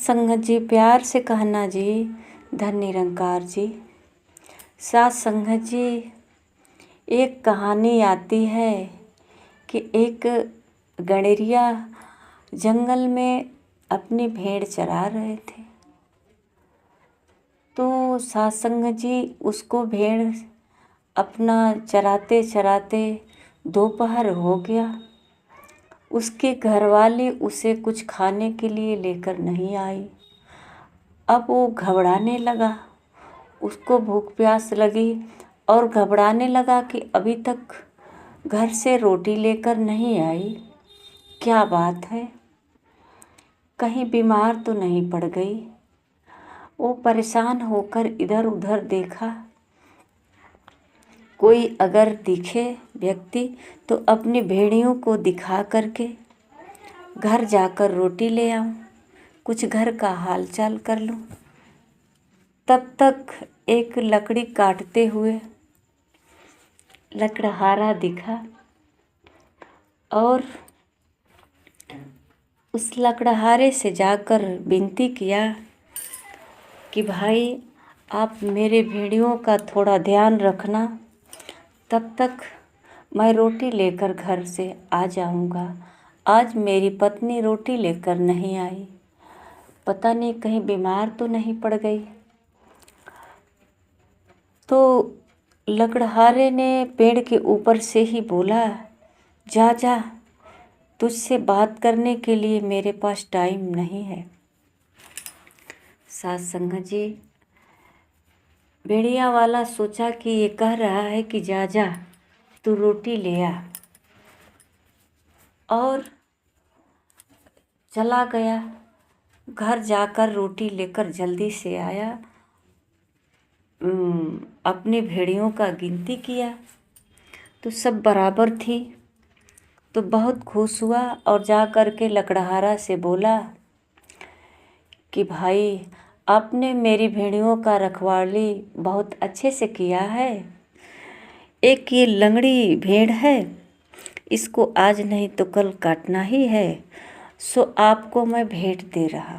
संगत जी, प्यार से कहना जी, धन निरंकार जी। साथ संगत जी, एक कहानी आती है कि एक गणेरिया जंगल में अपनी भेड़ चरा रहे थे। तो साथ संगत जी, उसको भेड़ अपना चराते चराते दोपहर हो गया। उसके घरवाली उसे कुछ खाने के लिए लेकर नहीं आई। अब वो घबराने लगा, उसको भूख प्यास लगी और घबराने लगा कि अभी तक घर से रोटी लेकर नहीं आई। क्या बात है, कहीं बीमार तो नहीं पड़ गई। वो परेशान होकर इधर उधर देखा, कोई अगर दिखे व्यक्ति तो अपनी भेड़ियों को दिखा करके घर जाकर रोटी ले आऊं, कुछ घर का हाल चाल कर लूं। तब तक एक लकड़ी काटते हुए लकड़हारा दिखा और उस लकड़हारे से जाकर विनती किया कि भाई, आप मेरे भेड़ियों का थोड़ा ध्यान रखना, तब तक मैं रोटी लेकर घर से आ जाऊंगा। आज मेरी पत्नी रोटी लेकर नहीं आई, पता नहीं कहीं बीमार तो नहीं पड़ गई। तो लकड़हारे ने पेड़ के ऊपर से ही बोला, जा जा, तुझसे बात करने के लिए मेरे पास टाइम नहीं है। साथ संगत जी, भेड़िया वाला सोचा कि ये कह रहा है कि जा जा, तू रोटी ले आ, और चला गया। घर जाकर रोटी लेकर जल्दी से आया, अपनी भेड़ियों का गिनती किया तो सब बराबर थी। तो बहुत खुश हुआ और जा कर के लकड़हारा से बोला कि भाई, आपने मेरी भेड़ियों का रखवाली बहुत अच्छे से किया है। एक ये लंगड़ी भेड़ है, इसको आज नहीं तो कल काटना ही है, सो आपको मैं भेंट दे रहा।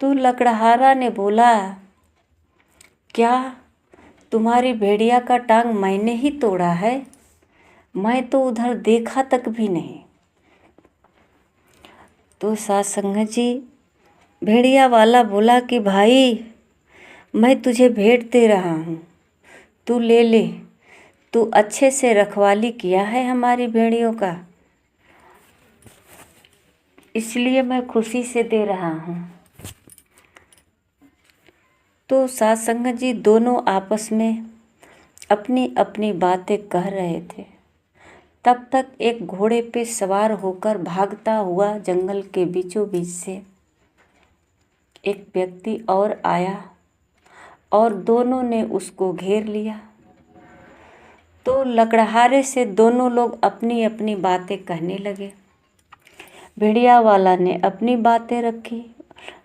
तो लकड़हारा ने बोला, क्या तुम्हारी भेड़िया का टांग मैंने ही तोड़ा है? मैं तो उधर देखा तक भी नहीं। तो साथ संगत जी, भेड़िया वाला बोला कि भाई, मैं तुझे भेंट दे रहा हूँ, तू ले ले, तू अच्छे से रखवाली किया है हमारी भेड़ियों का, इसलिए मैं खुशी से दे रहा हूँ। तो साथ संगत जी, दोनों आपस में अपनी अपनी बातें कह रहे थे। तब तक एक घोड़े पे सवार होकर भागता हुआ जंगल के बीचों बीच से एक व्यक्ति और आया और दोनों ने उसको घेर लिया। तो लकड़हारे से दोनों लोग अपनी अपनी बातें कहने लगे। भेड़िया वाला ने अपनी बातें रखी,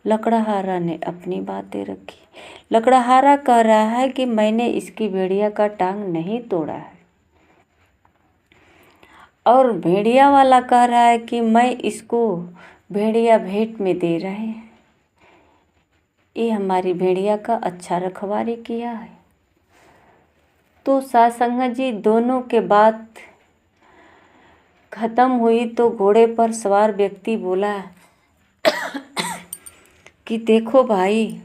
लकड़हारा ने अपनी बातें रखी। लकड़हारा कह रहा है कि मैंने इसकी भेड़िया का टांग नहीं तोड़ा है, और भेड़िया वाला कह रहा है कि मैं इसको भेड़िया भेंट में दे रहे हैं, ये हमारी भेड़िया का अच्छा रखवाली किया है। तो साथ संगत जी, दोनों के बात खत्म हुई तो घोड़े पर सवार व्यक्ति बोला कि देखो भाई,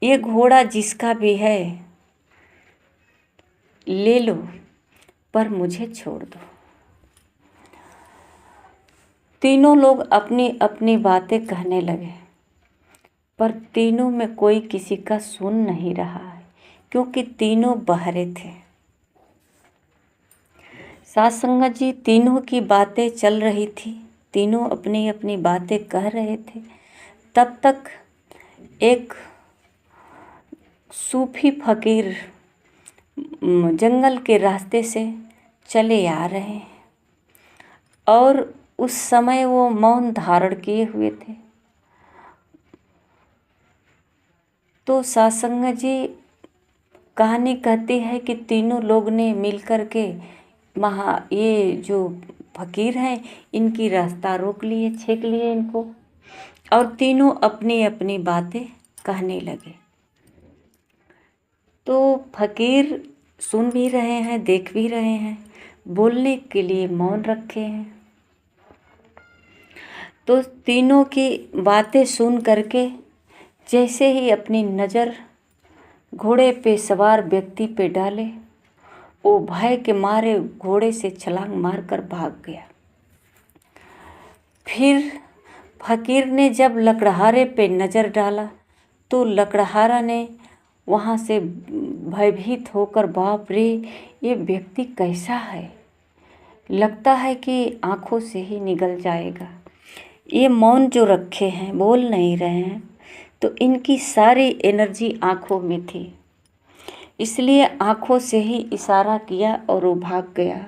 ये घोड़ा जिसका भी है ले लो, पर मुझे छोड़ दो। तीनों लोग अपनी अपनी बातें कहने लगे, पर तीनों में कोई किसी का सुन नहीं रहा है, क्योंकि तीनों बहरे थे। साथ संगत जी, तीनों की बातें चल रही थी, तीनों अपनी अपनी बातें कह रहे थे। तब तक एक सूफी फकीर जंगल के रास्ते से चले आ रहे हैं, और उस समय वो मौन धारण किए हुए थे। तो साथ संगत जी, कहानी कहती है कि तीनों लोग ने मिलकर के ये जो फकीर हैं, इनकी रास्ता रोक लिए, छेक लिए इनको। और तीनों अपनी अपनी बातें कहने लगे। तो फकीर सुन भी रहे हैं, देख भी रहे हैं, बोलने के लिए मौन रखे हैं। तो तीनों की बातें सुन करके जैसे ही अपनी नज़र घोड़े पे सवार व्यक्ति पे डाले, वो भय के मारे घोड़े से छलांग मारकर भाग गया। फिर फकीर ने जब लकड़हारे पे नज़र डाला तो लकड़हारा ने वहाँ से भयभीत होकर, बाप रे, ये व्यक्ति कैसा है, लगता है कि आँखों से ही निगल जाएगा। ये मौन जो रखे हैं, बोल नहीं रहे हैं, तो इनकी सारी एनर्जी आँखों में थी, इसलिए आँखों से ही इशारा किया और वो भाग गया।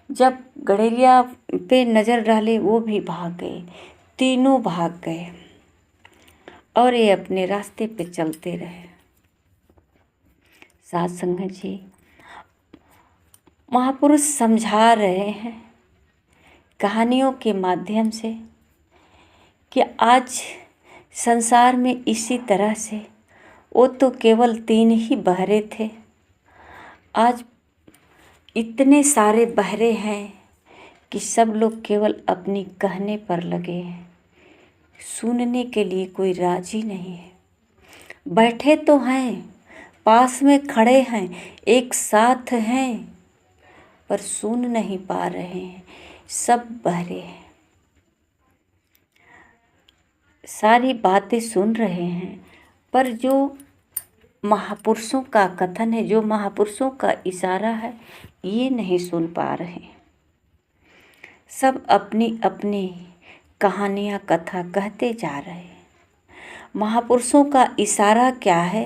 जब गड़ेरिया पे नज़र डाले वो भी भाग गए, तीनों भाग गए और ये अपने रास्ते पे चलते रहे। साथ संगत जी, महापुरुष समझा रहे हैं कहानियों के माध्यम से कि आज संसार में इसी तरह से, वो तो केवल 3 ही बहरे थे, आज इतने सारे बहरे हैं कि सब लोग केवल अपनी कहने पर लगे हैं, सुनने के लिए कोई राजी नहीं है। बैठे तो हैं, पास में खड़े हैं, एक साथ हैं, पर सुन नहीं पा रहे हैं, सब बहरे हैं। सारी बातें सुन रहे हैं, पर जो महापुरुषों का कथन है, जो महापुरुषों का इशारा है, ये नहीं सुन पा रहे। सब अपनी अपनी कहानियाँ, कथा कहते जा रहे हैं। महापुरुषों का इशारा क्या है,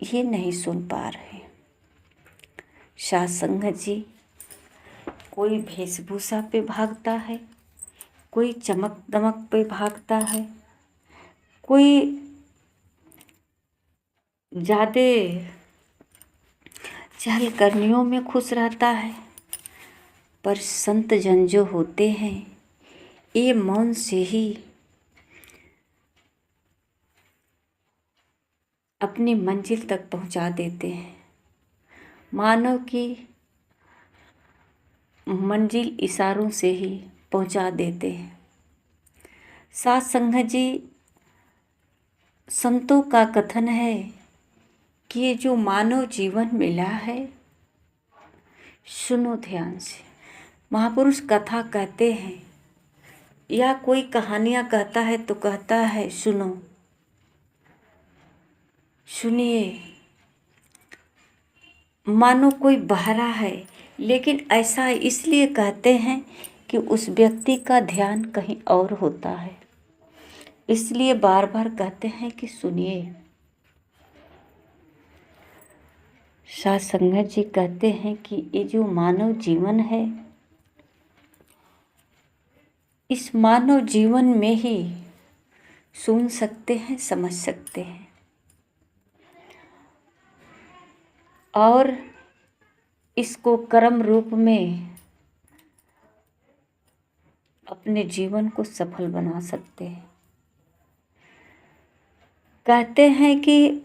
ये नहीं सुन पा रहे। साथ संगत जी, कोई वेशभूषा पे भागता है, कोई चमक दमक पे भागता है, कोई ज़्यादा चहलकदमियों में खुश रहता है, पर संत जन जो होते हैं, ये मौन से ही अपनी मंजिल तक पहुंचा देते हैं। मानव की मंजिल इशारों से ही पहुंचा देते हैं। साथ संगत जी, संतों का कथन है कि ये जो मानव जीवन मिला है, सुनो ध्यान से। महापुरुष कथा कहते हैं या कोई कहानियाँ कहता है तो कहता है सुनो, सुनिए। मानो कोई बहरा है, लेकिन ऐसा इसलिए कहते हैं कि उस व्यक्ति का ध्यान कहीं और होता है, इसलिए बार बार कहते हैं कि सुनिए। साथ संगत जी कहते हैं कि ये जो मानव जीवन है, इस मानव जीवन में ही सुन सकते हैं, समझ सकते हैं, और इसको कर्म रूप में अपने जीवन को सफल बना सकते हैं। कहते हैं कि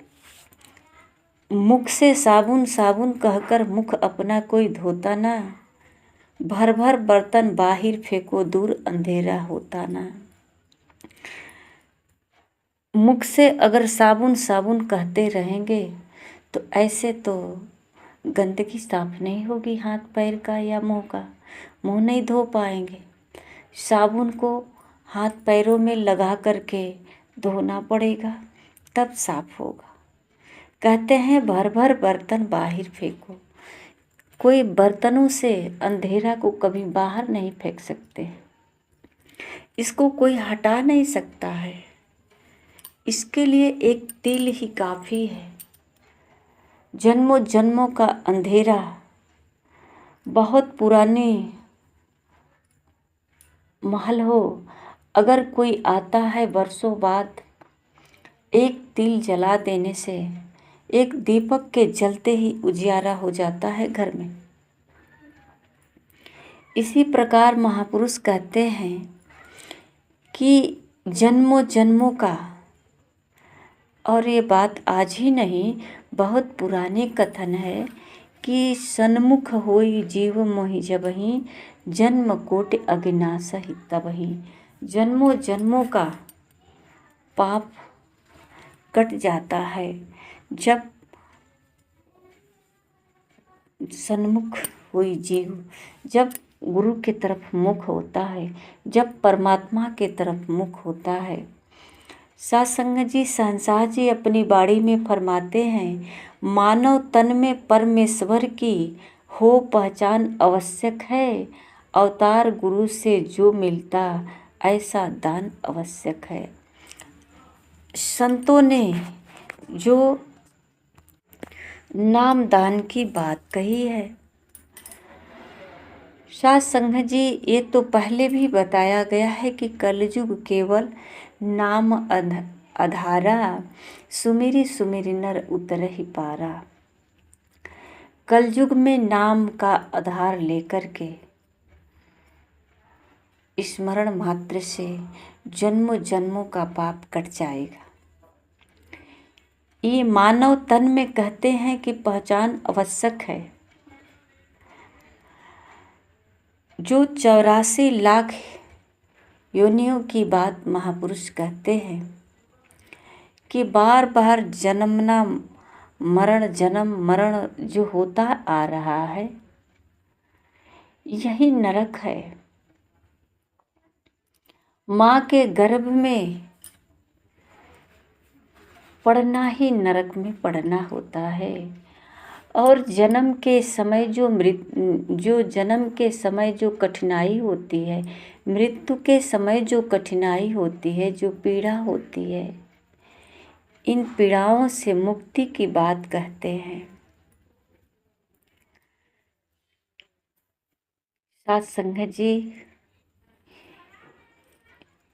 मुख से साबुन साबुन कहकर मुख अपना कोई धोता ना, भर भर बर्तन बाहिर फेंको दूर अंधेरा होता ना। मुख से अगर साबुन साबुन कहते रहेंगे तो ऐसे तो गंदगी साफ नहीं होगी, हाथ पैर का या मुंह का, मुंह नहीं धो पाएंगे। साबुन को हाथ पैरों में लगा करके धोना पड़ेगा, तब साफ होगा। कहते हैं भर भर बर्तन बाहर फेंको। कोई बर्तनों से अंधेरा को कभी बाहर नहीं फेंक सकते, इसको कोई हटा नहीं सकता है। इसके लिए एक तिल ही काफ़ी है। जन्मों जन्मों का अंधेरा, बहुत पुराने महल हो, अगर कोई आता है वर्षों बाद, एक तिल जला देने से, एक दीपक के जलते ही उजियारा हो जाता है घर में। इसी प्रकार महापुरुष कहते हैं कि जन्मों जन्मों का, और ये बात आज ही नहीं बहुत पुराने कथन है कि सन्मुख होई जीव मोहि जबहि, जन्म कोटि अज्ञासहि तबहि। जन्मों जन्मों का पाप कट जाता है जब सन्मुख हुई जीव, जब गुरु की तरफ मुख होता है, जब परमात्मा की तरफ मुख होता है। सत्संग जी शहंशाह जी अपनी बाड़ी में फरमाते हैं, मानव तन में परमेश्वर की हो पहचान आवश्यक है, अवतार गुरु से जो मिलता ऐसा दान आवश्यक है। संतों ने जो नाम दान की बात कही है, सत्संग जी ये तो पहले भी बताया गया है कि कलयुग केवल नाम आधारा, सुमिरी सुमिरी नर उतरहि पारा। कलयुग में नाम का आधार लेकर के स्मरण मात्र से जन्मों जन्मों का पाप कट जाएगा। ये मानव तन में कहते हैं कि पहचान आवश्यक है। जो 84 लाख योनियों की बात महापुरुष कहते हैं कि बार बार जन्मना, मरण जन्म मरण जो होता आ रहा है, यही नरक है। माँ के गर्भ में पड़ना ही नरक में पड़ना होता है। और जन्म के समय जो जन्म के समय जो कठिनाई होती है, मृत्यु के समय जो कठिनाई होती है, जो पीड़ा होती है, इन पीड़ाओं से मुक्ति की बात कहते हैं। सत्संग जी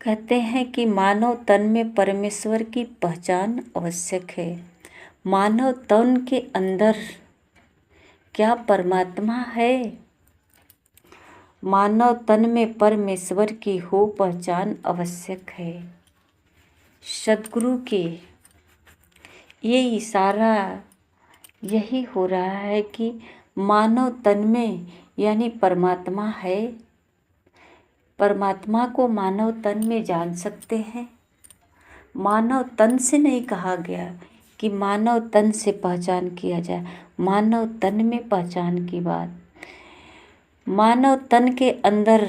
कहते हैं कि मानव तन में परमेश्वर की पहचान आवश्यक है। मानव तन के अंदर क्या परमात्मा है? मानव तन में परमेश्वर की हो पहचान आवश्यक है। सद्गुरु के ये इशारा यही हो रहा है कि मानव तन में यानी परमात्मा है। परमात्मा को मानव तन में जान सकते हैं। मानव तन से नहीं कहा गया कि मानव तन से पहचान किया जाए, मानव तन में पहचान की बात। मानव तन के अंदर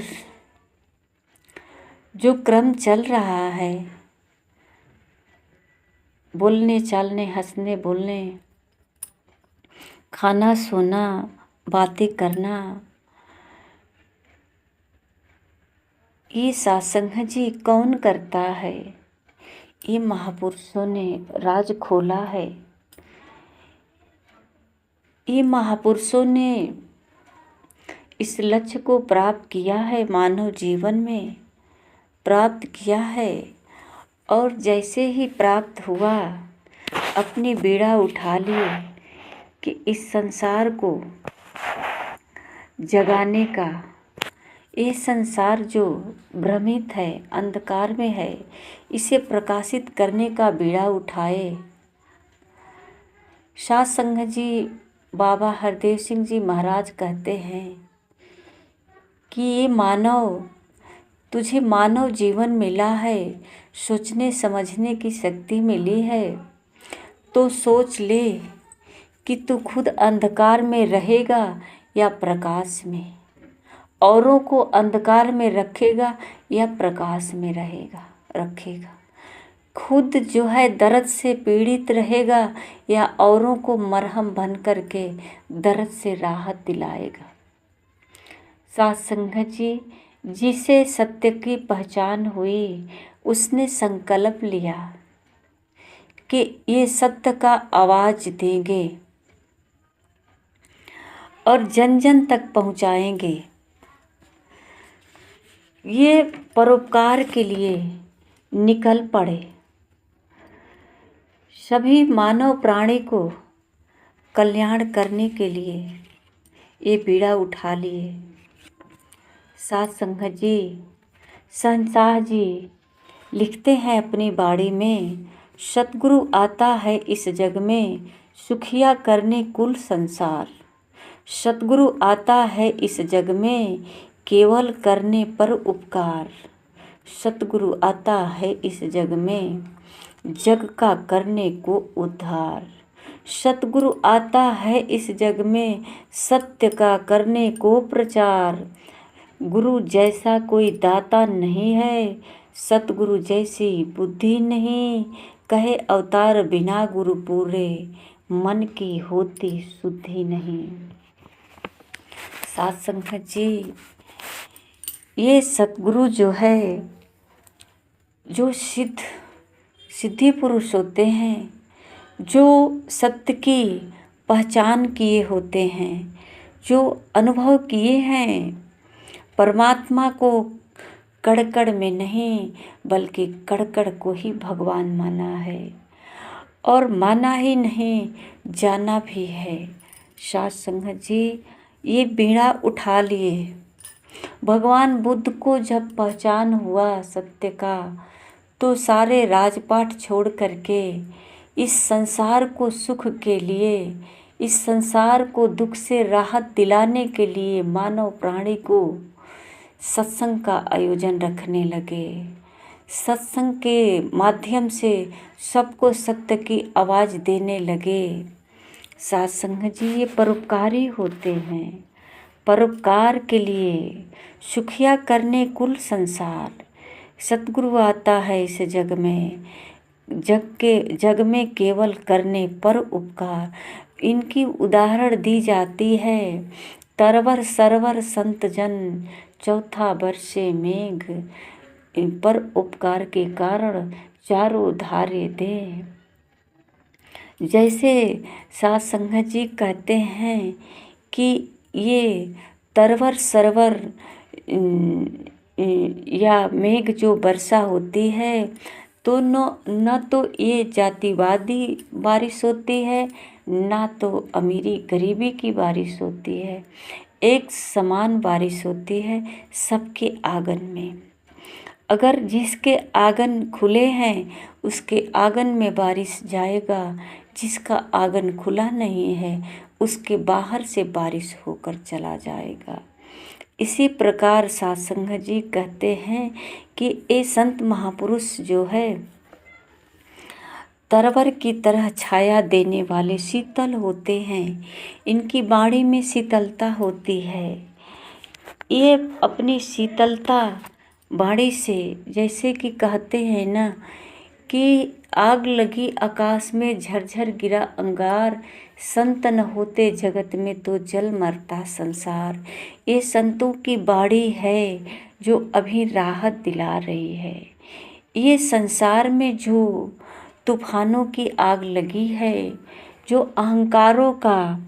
जो क्रम चल रहा है, बोलने चालने, हंसने बोलने, खाना सोना, बातें करना, ये सत्संग जी कौन करता है? ये महापुरुषों ने राज खोला है। ये महापुरुषों ने इस लक्ष्य को प्राप्त किया है, मानव जीवन में प्राप्त किया है। और जैसे ही प्राप्त हुआ, अपनी बीड़ा उठा लिए कि इस संसार को जगाने का, ये संसार जो भ्रमित है, अंधकार में है, इसे प्रकाशित करने का बीड़ा उठाए। सत्संग जी बाबा हरदेव सिंह जी महाराज कहते हैं कि ये मानव, तुझे मानव जीवन मिला है, सोचने समझने की शक्ति मिली है, तो सोच ले कि तू खुद अंधकार में रहेगा या प्रकाश में, औरों को अंधकार में रखेगा या प्रकाश में रखेगा। खुद जो है दर्द से पीड़ित रहेगा या औरों को मरहम बन करके दर्द से राहत दिलाएगा। सत्संग जी जिसे सत्य की पहचान हुई, उसने संकल्प लिया कि ये सत्य का आवाज़ देंगे और जन जन तक पहुँचाएंगे। ये परोपकार के लिए निकल पड़े, सभी मानव प्राणी को कल्याण करने के लिए ये बीड़ा उठा लिए। सत्संग जी, शहंशाह जी लिखते हैं अपनी बाड़ी में, सतगुरु आता है इस जग में, सुखिया करने कुल संसार। सतगुरु आता है इस जग में, केवल करने पर उपकार। सतगुरु आता है इस जग में, जग का करने को उद्धार। सतगुरु आता है इस जग में, सत्य का करने को प्रचार। गुरु जैसा कोई दाता नहीं है, सतगुरु जैसी बुद्धि नहीं। कहे अवतार बिना गुरु पूरे, मन की होती शुद्धि नहीं। साथ संगत जी, ये सतगुरु जो है, जो सिद्धि पुरुष होते हैं, जो सत्य की पहचान किए होते हैं, जो अनुभव किए हैं परमात्मा को, कड़ कड़ में नहीं बल्कि कड़ कड़ को ही भगवान माना है, और माना ही नहीं जाना भी है। साथ संगत जी, ये बीड़ा उठा लिए। भगवान बुद्ध को जब पहचान हुआ सत्य का, तो सारे राजपाट छोड़ करके इस संसार को सुख के लिए, इस संसार को दुख से राहत दिलाने के लिए मानव प्राणी को सत्संग का आयोजन रखने लगे। सत्संग के माध्यम से सबको सत्य की आवाज़ देने लगे। साथ संगत जी, ये परोपकारी होते हैं। परोपकार के लिए सुखिया करने कुल संसार। सतगुरु आता है इस जग में, जग में केवल करने पर उपकार। इनकी उदाहरण दी जाती है, तरवर सरवर संत जन, चौथा वर्षे मेघ। पर उपकार के कारण चारों धारे दे। जैसे साथ संगत जी कहते हैं कि ये तरवर सरवर या मेघ जो वर्षा होती है, तो न तो ये जातिवादी बारिश होती है, ना तो अमीरी गरीबी की बारिश होती है। एक समान बारिश होती है सबके आंगन में। अगर जिसके आंगन खुले हैं उसके आंगन में बारिश जाएगा, जिसका आंगन खुला नहीं है उसके बाहर से बारिश होकर चला जाएगा। इसी प्रकार साथ संगत जी कहते हैं कि ये संत महापुरुष जो है, तरवर की तरह छाया देने वाले शीतल होते हैं। इनकी वाणी में शीतलता होती है। ये अपनी शीतलता वाणी से, जैसे कि कहते हैं ना कि आग लगी आकाश में, झरझर गिरा अंगार, संत न होते जगत में तो जल मरता संसार। ये संतों की वाणी है जो अभी राहत दिला रही है। ये संसार में जो तूफानों की आग लगी है, जो अहंकारों का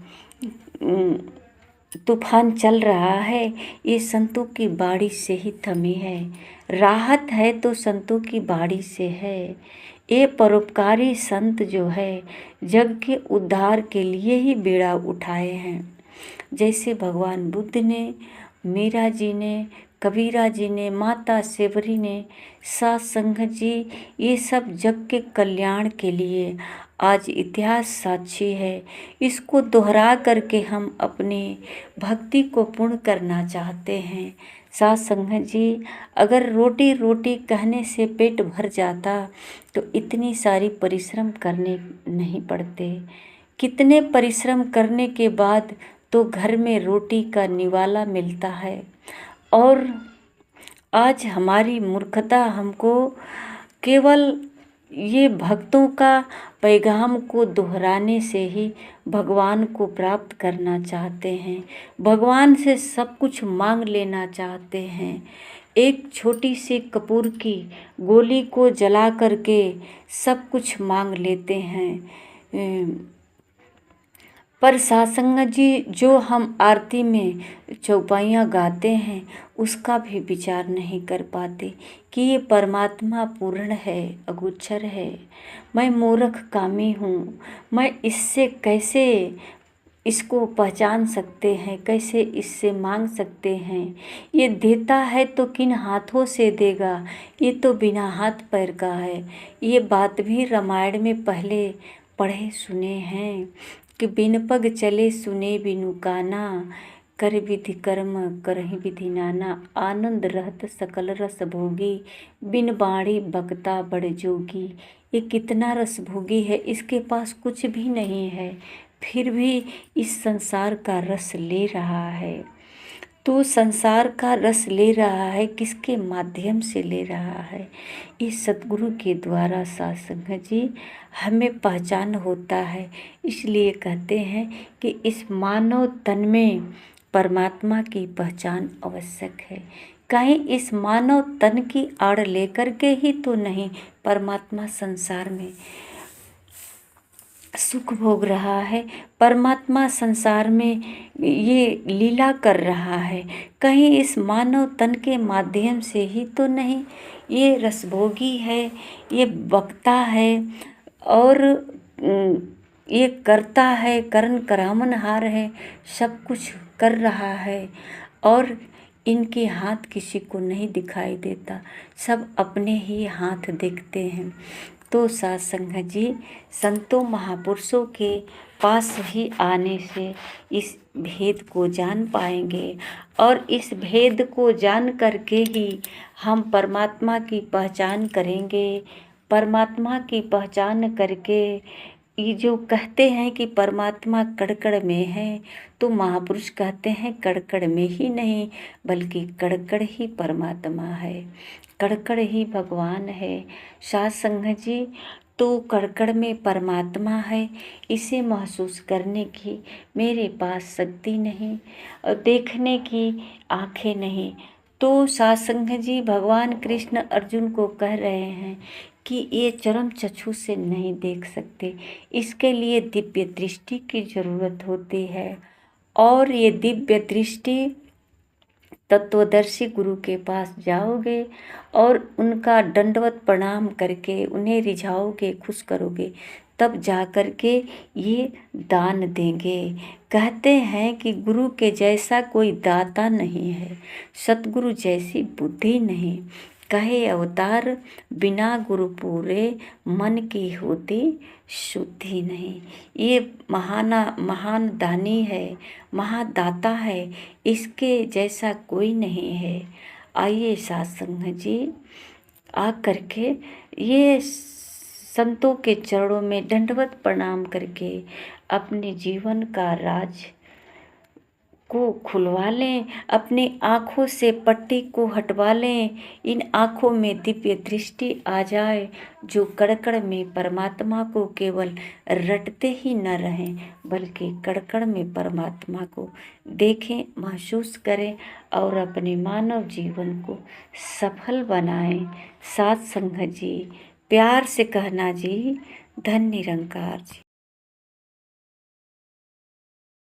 तूफान चल रहा है, ये संतों की वाणी से ही थमी है। राहत है तो संतों की वाणी से है। ये परोपकारी संत जो है, जग के उद्धार के लिए ही बीड़ा उठाए हैं। जैसे भगवान बुद्ध ने, मीरा जी ने, कबीरा जी ने, माता सेवरी ने, साथ संगत जी, ये सब जग के कल्याण के लिए आज इतिहास साक्षी है। इसको दोहरा करके हम अपनी भक्ति को पूर्ण करना चाहते हैं। साथ संगत जी, अगर रोटी रोटी कहने से पेट भर जाता तो इतनी सारी परिश्रम करने नहीं पड़ते। कितने परिश्रम करने के बाद तो घर में रोटी का निवाला मिलता है। और आज हमारी मूर्खता हमको केवल ये भक्तों का पैगाम को दोहराने से ही भगवान को प्राप्त करना चाहते हैं। भगवान से सब कुछ मांग लेना चाहते हैं। एक छोटी सी कपूर की गोली को जला करके सब कुछ मांग लेते हैं। पर सासंग जी, जो हम आरती में चौपाइयाँ गाते हैं उसका भी विचार नहीं कर पाते कि ये परमात्मा पूर्ण है, अगोचर है। मैं मूर्ख कामी हूँ, मैं इससे कैसे इसको पहचान सकते हैं, कैसे इससे मांग सकते हैं। ये देता है तो किन हाथों से देगा, ये तो बिना हाथ पैर का है। ये बात भी रामायण में पहले पढ़े सुने हैं कि बिन पग चले सुने बिनु काना, कर विधि कर्म करहि विधि नाना, आनंद रहत सकल रस भोगी, बिन बाणी बकता बड़ जोगी। ये कितना रस भोगी है, इसके पास कुछ भी नहीं है, फिर भी इस संसार का रस ले रहा है। तो संसार का रस ले रहा है, किसके माध्यम से ले रहा है? इस सतगुरु के द्वारा साध संगत जी हमें पहचान होता है। इसलिए कहते हैं कि इस मानव तन में परमात्मा की पहचान आवश्यक है। कहीं इस मानव तन की आड़ लेकर के ही तो नहीं परमात्मा संसार में सुख भोग रहा है, परमात्मा संसार में ये लीला कर रहा है। कहीं इस मानव तन के माध्यम से ही तो नहीं। ये रसभोगी है, ये बकता है और ये करता है, करण करामनहार है, सब कुछ कर रहा है और इनके हाथ किसी को नहीं दिखाई देता, सब अपने ही हाथ देखते हैं। तो साध संगत जी संतों महापुरुषों के पास ही आने से इस भेद को जान पाएंगे और इस भेद को जान करके ही हम परमात्मा की पहचान करेंगे। परमात्मा की पहचान करके ये जो कहते हैं कि परमात्मा कड़कड़ में है, तो महापुरुष कहते हैं कड़कड़ में ही नहीं बल्कि कड़कड़ ही परमात्मा है, कड़कड़ ही भगवान है। साध संगत जी तो कड़कड़ में परमात्मा है, इसे महसूस करने की मेरे पास शक्ति नहीं और देखने की आँखें नहीं। तो साध संगत जी भगवान कृष्ण अर्जुन को कह रहे हैं कि ये चरम चक्षु से नहीं देख सकते, इसके लिए दिव्य दृष्टि की ज़रूरत होती है। और ये दिव्य दृष्टि तत्वदर्शी गुरु के पास जाओगे और उनका दंडवत प्रणाम करके उन्हें रिझाओगे, खुश करोगे, तब जा कर के ये दान देंगे। कहते हैं कि गुरु के जैसा कोई दाता नहीं है, सतगुरु जैसी बुद्धि नहीं, कहे अवतार बिना गुरु पूरे, मन की होती शुद्धि नहीं। ये महान दानी है, महादाता है, इसके जैसा कोई नहीं है। आइए साध संगत जी आ करके ये संतों के चरणों में दंडवत प्रणाम करके अपने जीवन का राज को खुलवा लें, अपनी आँखों से पट्टी को हटवा लें, इन आँखों में दिव्य दृष्टि आ जाए, जो कड़कड़ में परमात्मा को केवल रटते ही न रहें बल्कि कड़कड़ में परमात्मा को देखें, महसूस करें और अपने मानव जीवन को सफल बनाएं। साध संगत जी प्यार से कहना जी, धन निरंकार जी।